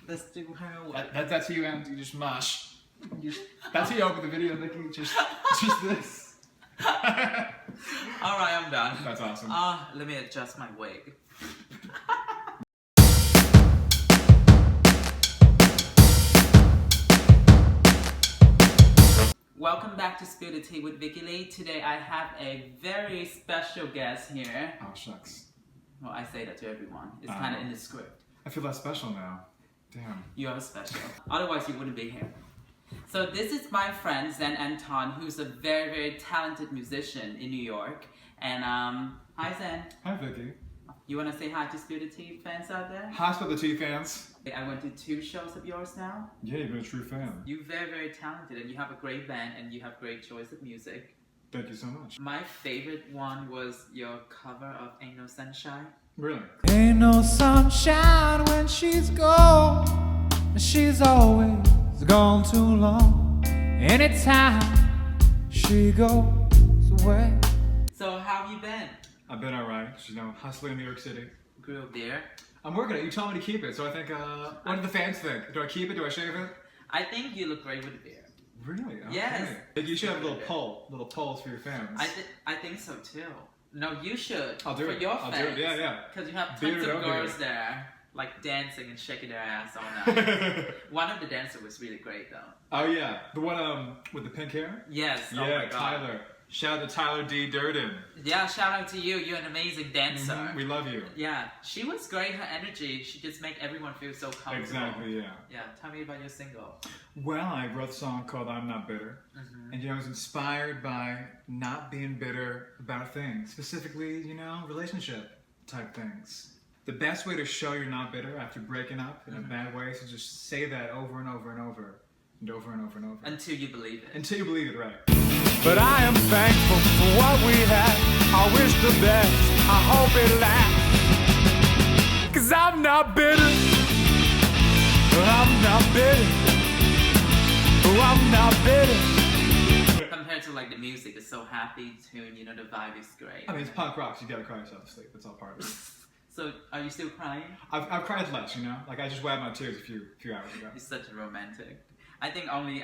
Let's do her. That's how you end. You just mash. That's how you open the video, Vikki. Just this. Alright, I'm done. That's awesome. Let me adjust my wig. Welcome back to Spill the Tea with Vikki Lee. Today I have a very special guest here. Oh, shucks. Well, I say that to everyone. It's kind of in the script. I feel less special now. Damn. You are special. Otherwise, you wouldn't be here. So this is my friend Zen Anton, who's a very, very talented musician in New York. And hi Zen. Hi Vikki. You want to say hi to Spill the Tea fans out there? Hi Spill the Tea fans. I went to 2 shows of yours now. Yeah, you've been a true fan. You're very, very talented and you have a great band and you have great choice of music. Thank you so much. My favorite one was your cover of Ain't No Sunshine. Really? Ain't no sunshine when she's gone. She's always gone too long. Anytime she goes away. So how have you been? I've been alright. You know, hustling in New York City. Grew up there. I'm working it. You told me to keep it, so I think, what do the fans think? Do I keep it? Do I shave it? I think you look great with the beard. Really? Okay. Yes. You should have little polls for your fans. I think so too. No, you should. I'll do for it. your I'll fans. do it. Yeah, yeah. Because you have Beard tons of over girls here. there, like dancing and shaking their ass all night. One of the dancers was really great though. Oh yeah, the one with the pink hair. Yes. Yeah, oh my God. Tyler. Shout out to Tyler D. Durden. Yeah, shout out to you. You're an amazing dancer. We love you. Yeah, she was great. Her energy, she just make everyone feel so comfortable. Exactly. Yeah. Yeah. Tell me about your single. Well, I wrote a song called "I'm Not Bitter," and I was inspired by not being bitter about things, specifically, relationship type things. The best way to show you're not bitter after breaking up in a bad way is to just say that over and over and over and over and over and over Until you believe it. until you believe it, right? But I am thankful for what we had. I wish the best, I hope it lasts. 'Cause I'm not bitter. I'm not bitter. I'm not bitter. Compared to like the music, it's so happy tune. The vibe is great. I mean, it's punk rock, so you gotta cry yourself to sleep. It's all part of it. So, are you still crying? I've cried less, Like I just wiped my tears a few hours ago. You're such a romantic. I think only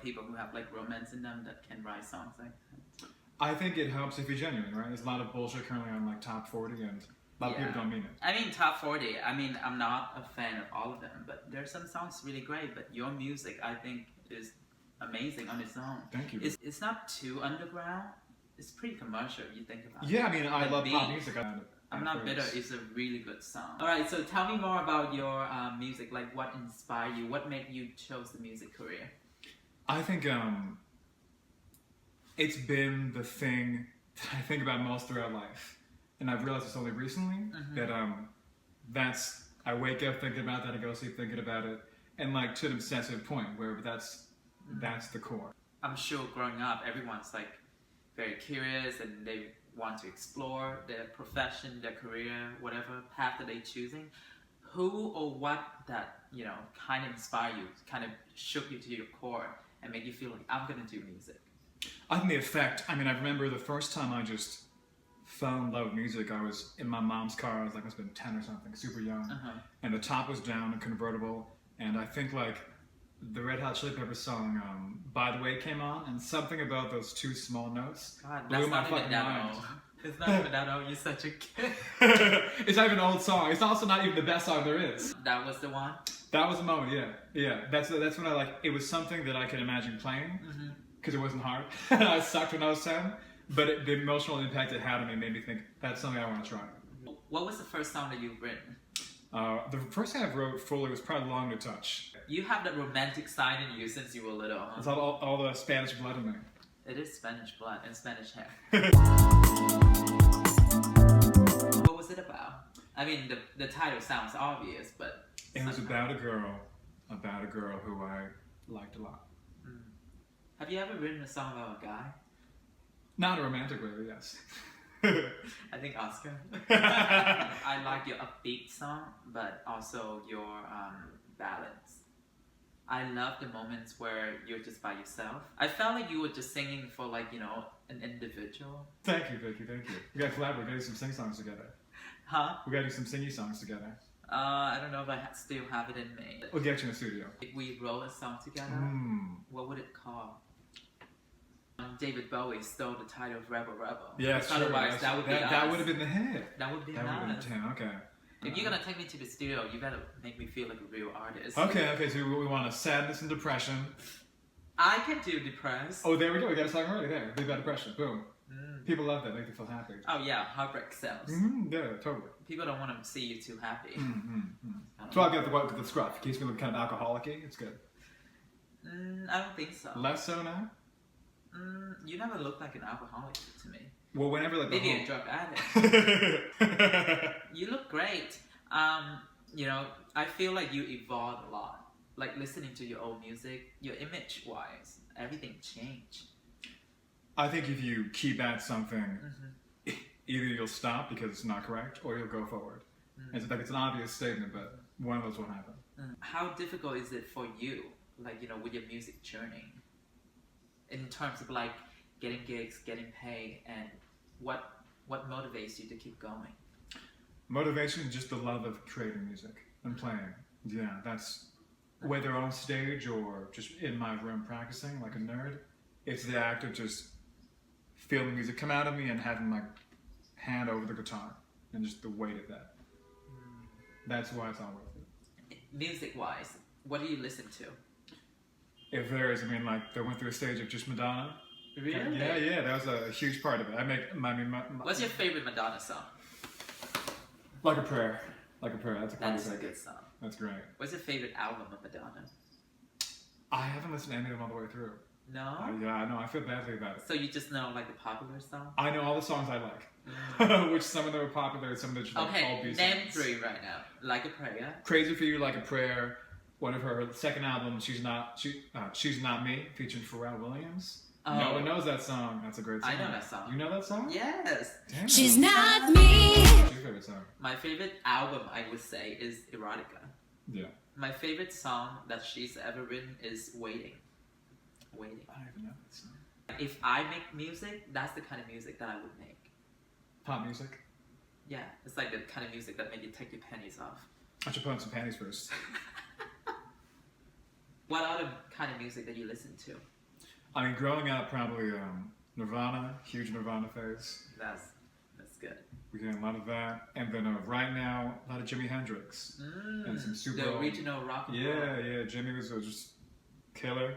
people who have like romance in them that can write songs like that. I think it helps if you're genuine, right? There's a lot of bullshit currently on like top 40, and a lot of people don't mean it. I mean, top 40. I mean, I'm not a fan of all of them, but there's some songs really great. But your music, I think, is amazing on its own. Thank you. It's not too underground. It's pretty commercial if you think about it. Yeah, I mean, I The love pop beat. music. I'm Not Bitter is a really good song. Alright, so tell me more about your music. Like, what inspired you? What made you chose the music career? I think it's been the thing that I think about most throughout life, and I've realized this only recently that I wake up thinking about that, I go sleep thinking about it, and like to an obsessive point where that's the core. I'm sure growing up, everyone's like very curious and they want to explore their profession, their career, whatever path that they're choosing. Who or what that kind of inspired you, kind of shook you to your core and made you feel like I'm gonna do music? I think the effect. I mean, I remember the first time I just fell in love with music. I was in my mom's car. I was like, I must have been 10 or something, super young, and the top was down, a convertible, and I think like the Red Hot Chili Peppers song "By the Way" came on, and something about those 2 small notes God, blew that's my not even fucking that mind. old. It's not even that old. You're such a kid. It's not even an old song. It's also not even the best song there is. That was the one. That was the moment, yeah. That's when I it was something that I could imagine playing, because it wasn't hard. I sucked when I was 10, but the emotional impact it had on me made me think that's something I want to try. What was the first song that you've written? The first thing I wrote fully was probably "Long to Touch." You have that romantic side in you since you were little, huh? It's all the Spanish blood in me. It is Spanish blood and Spanish hair. What was it about? I mean, the title sounds obvious, but It was about a girl who I liked a lot. Have you ever written a song about a guy? Not in a romantic way, but yes. I think Oscar. I like your upbeat song, but also your ballads. I love the moments where you're just by yourself. I felt like you were just singing for like, an individual. Thank you, Vikki, thank you. We gotta collaborate, we gotta do some sing songs together. Huh? We gotta do some singy songs together. I don't know if I still have it in me. We'll get you in the studio. If we wrote a song together, what would it call? David Bowie stole the title of Rebel Rebel. Yeah, sure. Otherwise, that would be that would have been the hit. That would be That would have nice. been 10, okay. If you're gonna take me to the studio, you gotta make me feel like a real artist. Okay, so we want a sadness and depression. I can do depressed. Oh, there we go. We got a song already there. Big Bad Depression. Boom. People love that. Make them feel happy. Oh yeah, heartbreak sells. Yeah, totally. People don't want to see you too happy. So I'll get the scruff. Keeps me looking kind of alcoholic-y. It's good. I don't think so. Less so now? You never look like an alcoholic to me. Well, whenever like maybe a drug addict. You look great. You know, I feel like you evolved a lot. Like listening to your old music, your image-wise, everything changed. I think if you keep at something, either you'll stop because it's not correct, or you'll go forward. And it's like it's an obvious statement, but one of those will happen. How difficult is it for you, like you know, with your music journey, in terms of like getting gigs, getting paid, and what motivates you to keep going? Motivation is just the love of creating music and playing. Yeah, that's whether on stage or just in my room practicing like a nerd. It's the act of just feeling music come out of me and having my hand over the guitar and just the weight of that. That's why it's all worth it. Music-wise, what do you listen to? It varies. I mean, like they went through a stage of just Madonna. Really? Yeah, that was a huge part of it. What's your favorite Madonna song? Like a Prayer. Like a Prayer. That's a classic. That's a good song. That's great. What's your favorite album of Madonna? I haven't listened to any of them all the way through. No? Yeah, I know. I feel badly about it. So you just know like the popular song? I know all the songs I like. Which some of them are popular, some of them are just like all B-songs. Name 3 right now. Like a Prayer. Crazy for You, Like a Prayer. One of her second albums, She's Not Me, featuring Pharrell Williams. Oh. No one knows that song. That's a great song. I know that song. You know that song? Yes. Damn. She's not me. What's your favorite song? My favorite album, I would say, is Erotica. Yeah. My favorite song that she's ever written is Waiting. I don't even know that song. If I make music, that's the kind of music that I would make. Pop music? Yeah, it's like the kind of music that make you take your panties off. I should put on some panties first. What other kind of music that you listen to? I mean, growing up, probably Nirvana, huge Nirvana phase. That's good. We get a lot of that. And then right now, a lot of Jimi Hendrix. And some super the old... original rock and roll. Yeah, Jimmy was just killer.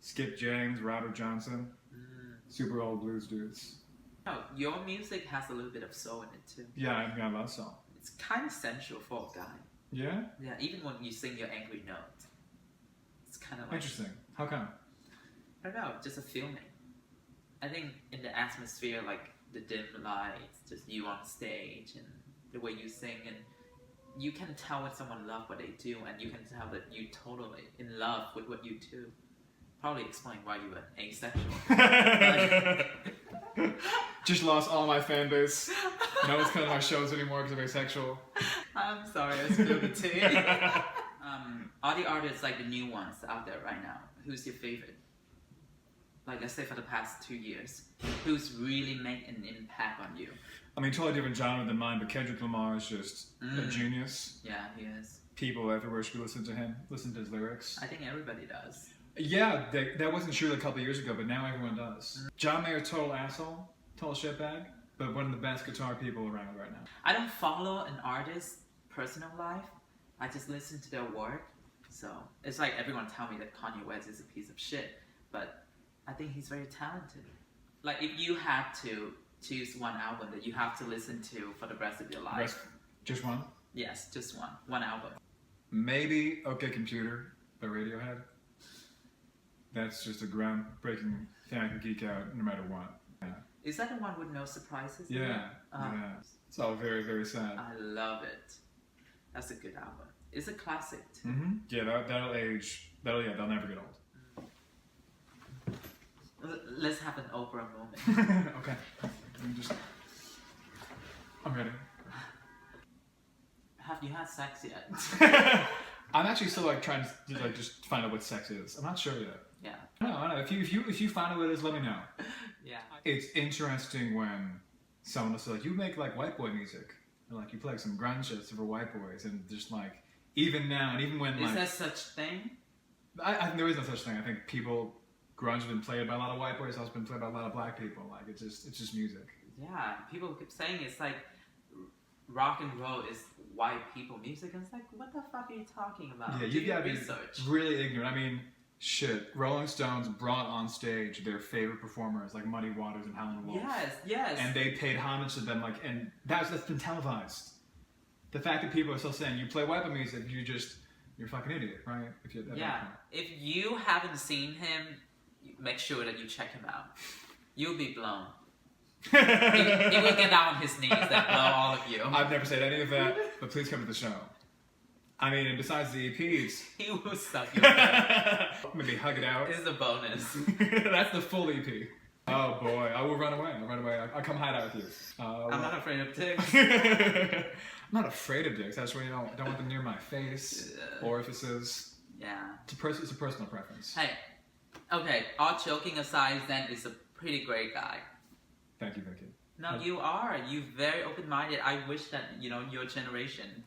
Skip James, Robert Johnson. Super old blues dudes. Oh, your music has a little bit of soul in it too. Yeah, I love soul. It's kind of sensual for a guy. Yeah? Yeah, even when you sing your angry note. It's kind of like... Interesting. How come? I don't know, just a feeling. I think in the atmosphere, like the dim lights, just you on stage and the way you sing, and you can tell when someone loves what they do, and you can tell that you totally in love with what you do. Probably explain why you were asexual. Just lost all my fan base. No one's coming to my shows anymore because I'm asexual. I'm sorry, I spilled the tea. All the artists, like the new ones out there right now, who's your favorite? Like, let's say for the past 2 years, who's really made an impact on you? I mean, totally different genre than mine, but Kendrick Lamar is just a genius. Yeah, he is. People everywhere should listen to him, listen to his lyrics. I think everybody does. Yeah, that wasn't true a couple years ago, but now everyone does. John Mayer, total asshole, total shitbag, but one of the best guitar people around right now. I don't follow an artist's personal life. I just listen to their work. So it's like everyone tell me that Kanye West is a piece of shit, but I think he's very talented. Like if you had to choose one album that you have to listen to for the rest of your life. Just one? Yes, just one album. Maybe OK Computer by Radiohead. That's just a groundbreaking thing I can geek out no matter what. Yeah. Is that the one with no surprises? Yeah. It's all very, very sad. I love it. That's a good album. It's a classic too. Yeah, that'll age. They'll never get old. Let's have an Oprah moment. Okay. I'm ready. Have you had sex yet? I'm actually still like trying to like just find out what sex is. I'm not sure yet. Yeah. I know. If you find out what it is, let me know. Yeah. It's interesting when someone will say like, you make like white boy music. They're like, you play some grunge shit for white boys, and just like, even now, and even when Is like... there such thing? I think there is no such thing. I think grunge has been played by a lot of white boys, it's also been played by a lot of black people. Like, it's just music. Yeah, people keep saying it's like rock and roll is white people music, and it's like, what the fuck are you talking about? Yeah, Do you gotta be research. really ignorant. I mean, shit. Rolling Stones brought on stage their favorite performers, like Muddy Waters and Howlin' Wolf. Yes. And they paid homage to them, like, and that's been televised. The fact that people are still saying you play white people music, you're a fucking idiot, right? If you haven't seen him, make sure that you check him out. You'll be blown. he will get down on his knees and blow all of you. I've never said any of that, but please come to the show. I mean, and besides the EPs, He will suck your dick. maybe hug it out. This is a bonus. That's the full EP. Oh boy, I will run away. I'll run away. I'll come hide out with you. I'm not afraid of dicks. I'm not afraid of dicks. That's why you don't want them near my face, orifices. Yeah. It's a personal preference. Hey, okay, all joking aside, Zen is a pretty great guy. Thank you, Vikki. No, you are. You're very open-minded. I wish that, your generation,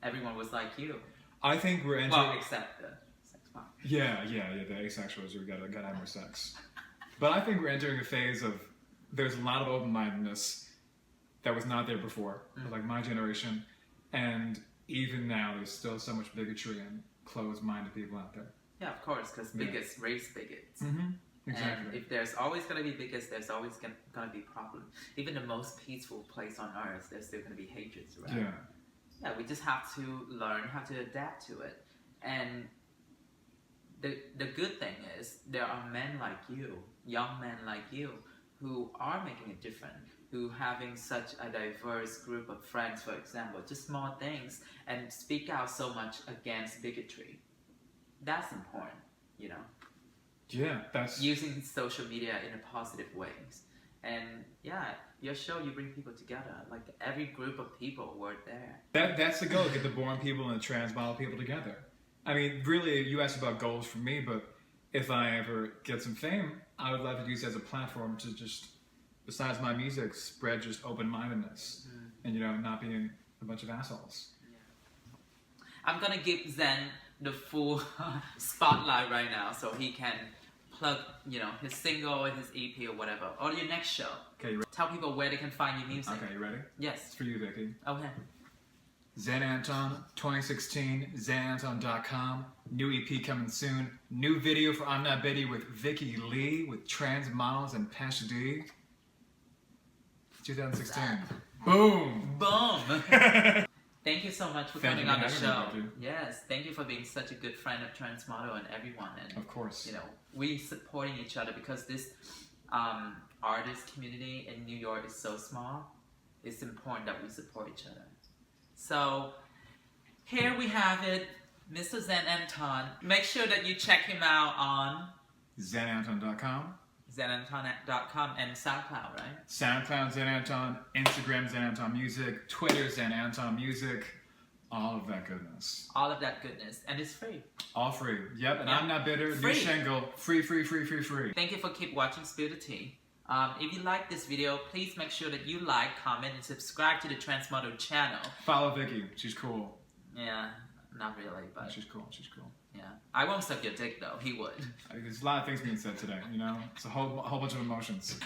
everyone was like you. I think we're entering... Well, except the sex part. Yeah, the asexuals, we gotta have more sex. But I think we're entering a phase of, there's a lot of open-mindedness that was not there before, like my generation, and even now there's still so much bigotry and closed-minded people out there. Yeah, of course, because bigots raise bigots. Mm-hmm. Exactly. And if there's always going to be bigots, there's always going to be problems. Even the most peaceful place on earth, there's still going to be hatreds, right? Yeah. Yeah, we just have to learn how to adapt to it. And the good thing is, there are men like you, young men like you, who are making a difference, who having such a diverse group of friends, for example, just small things, and speak out so much against bigotry. That's important, Yeah, that's... Using social media in a positive ways. And yeah, your show, you bring people together. Like every group of people were there. That's the goal, get the boring people and the trans model people together. I mean, really, you asked about goals for me, but if I ever get some fame, I would love to use it as a platform to just, besides my music, spread just open-mindedness and, not being a bunch of assholes. Yeah. I'm gonna give Zen the full spotlight right now so he can plug, his single and his EP or whatever, or your next show. Okay, you ready? Tell people where they can find your music. Okay, you ready? Yes. It's for you, Vikki. Okay. Zen Anton, 2016, ZenAnton.com. New EP coming soon. New video for I'm Not Betty with Vikki Lee with trans models and Pesh D. 2016. Boom! Boom! Thank you so much for Thank coming you on the for show. having me, Yes, thank you for being such a good friend of Trans Model and everyone. And Of course. we supporting each other because this artist community in New York is so small. It's important that we support each other. So here we have it, Mr. Zen Anton. Make sure that you check him out on ZenAnton.com. ZenAnton.com and SoundCloud, right? SoundCloud Zen Anton, Instagram Zen Anton Music, Twitter Zen Anton Music, all of that goodness. All of that goodness, and it's free. All free. Yep, and Yeah. I'm Not Bitter, Free. new single, free. Thank you for keep watching Spill the Tea. If you like this video, please make sure that you like, comment, and subscribe to the Trans Model channel. Follow Vikki, she's cool. Yeah, not really, but She's cool. yeah. I won't suck your dick though. He would. There's a lot of things being said today, It's a whole bunch of emotions.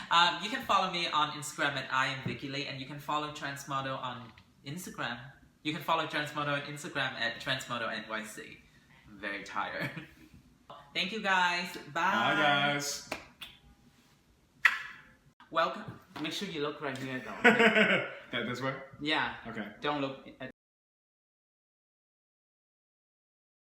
You can follow me on Instagram at I am Vikki Lee, and you can follow Transmodel on Instagram. You can follow Transmodel on Instagram at Transmodel NYC. I'm very tired. Thank you guys. Bye. Bye guys. Welcome. Make sure you look right here though. This way? Yeah. Okay. Don't look at